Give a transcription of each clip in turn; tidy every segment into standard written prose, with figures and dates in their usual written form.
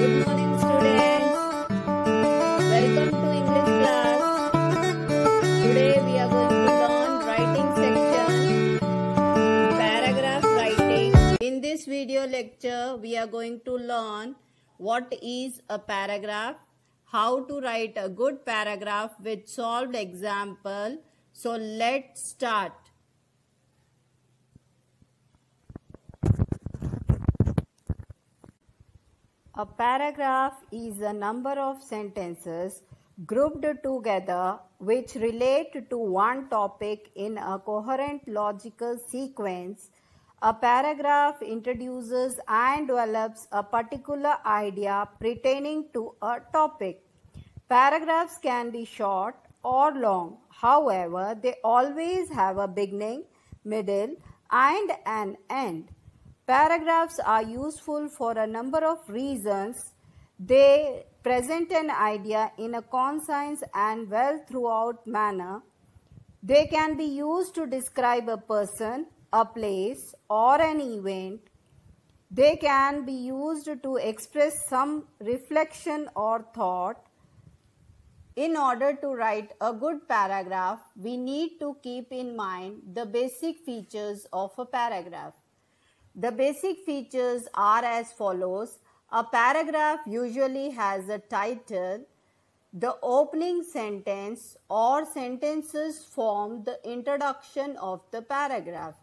Good morning, students. Welcome to English class. Today we are going to learn writing section, paragraph writing. In this video lecture, we are going to learn what is a paragraph, how to write a good paragraph with solved example. So let's start. A paragraph is a number of sentences grouped together which relate to one topic in a coherent logical sequence. A paragraph introduces and develops a particular idea pertaining to a topic. Paragraphs can be short or long. However, they always have a beginning, middle, and an end. Paragraphs are useful for a number of reasons. They present an idea in a concise and well thought manner. They can be used to describe a person, a place, or an event. They can be used to express some reflection or thought. In order to write a good paragraph, we need to keep in mind the basic features of a paragraph. The basic features are as follows. A paragraph usually has a title. The opening sentence or sentences form the introduction of the paragraph.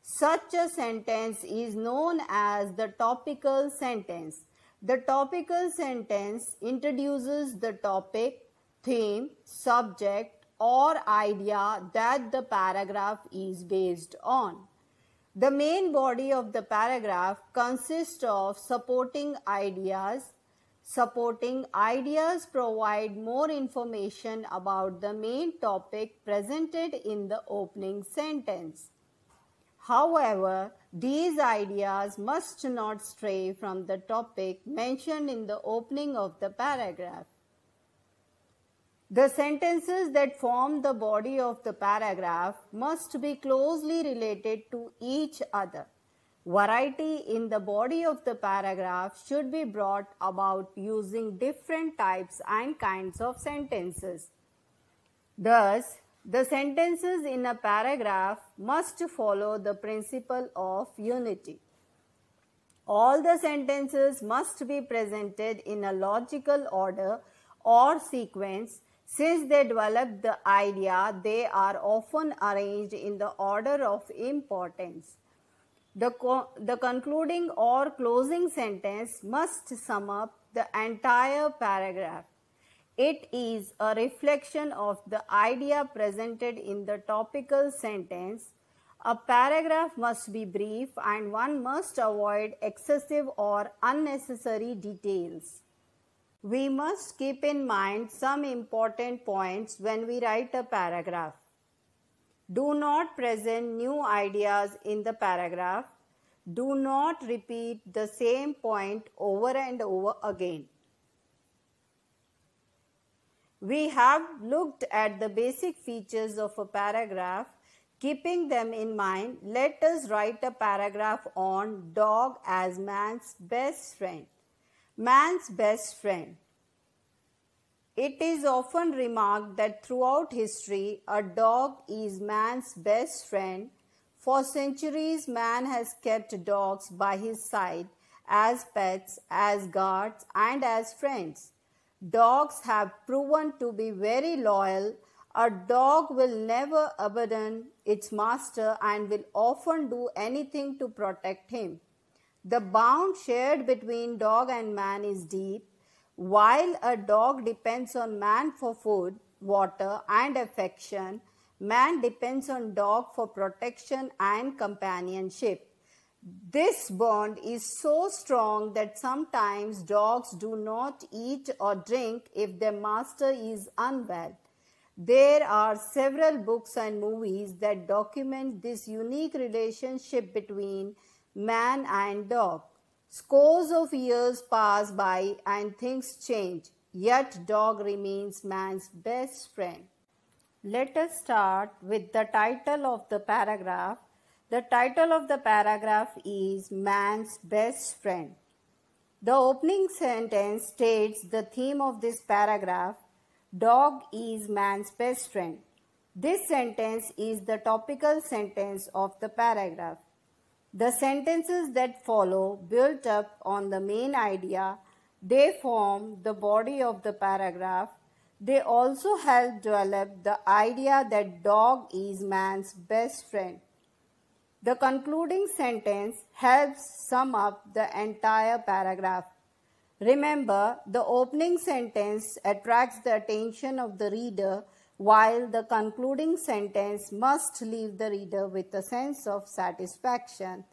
Such a sentence is known as the topical sentence. The topical sentence introduces the topic, theme, subject, or idea that the paragraph is based on. The main body of the paragraph consists of supporting ideas. Supporting ideas provide more information about the main topic presented in the opening sentence. However, these ideas must not stray from the topic mentioned in the opening of the paragraph. The sentences that form the body of the paragraph must be closely related to each other. Variety in the body of the paragraph should be brought about using different types and kinds of sentences. Thus, the sentences in a paragraph must follow the principle of unity. All the sentences must be presented in a logical order or sequence. Since they develop the idea, they are often arranged in the order of importance. The concluding or closing sentence must sum up the entire paragraph. It is a reflection of the idea presented in the topical sentence. A paragraph must be brief and one must avoid excessive or unnecessary details. We must keep in mind some important points when we write a paragraph. Do not present new ideas in the paragraph. Do not repeat the same point over and over again. We have looked at the basic features of a paragraph. Keeping them in mind, let us write a paragraph on dog as man's best friend. Man's best friend. It is often remarked that throughout history, a dog is man's best friend. For centuries, man has kept dogs by his side as pets, as guards, and as friends. Dogs have proven to be very loyal. A dog will never abandon its master and will often do anything to protect him. The bond shared between dog and man is deep. While a dog depends on man for food, water, and affection, man depends on dog for protection and companionship. This bond is so strong that sometimes dogs do not eat or drink if their master is unwell. There are several books and movies that document this unique relationship between man and dog. Scores of years pass by and things change, yet dog remains man's best friend. Let us start with the title of the paragraph. The title of the paragraph is Man's Best Friend. The opening sentence states the theme of this paragraph: dog is man's best friend. This sentence is the topical sentence of the paragraph. The sentences that follow build up on the main idea. They form the body of the paragraph. They also help develop the idea that dog is man's best friend. The concluding sentence helps sum up the entire paragraph. Remember, the opening sentence attracts the attention of the reader, while the concluding sentence must leave the reader with a sense of satisfaction.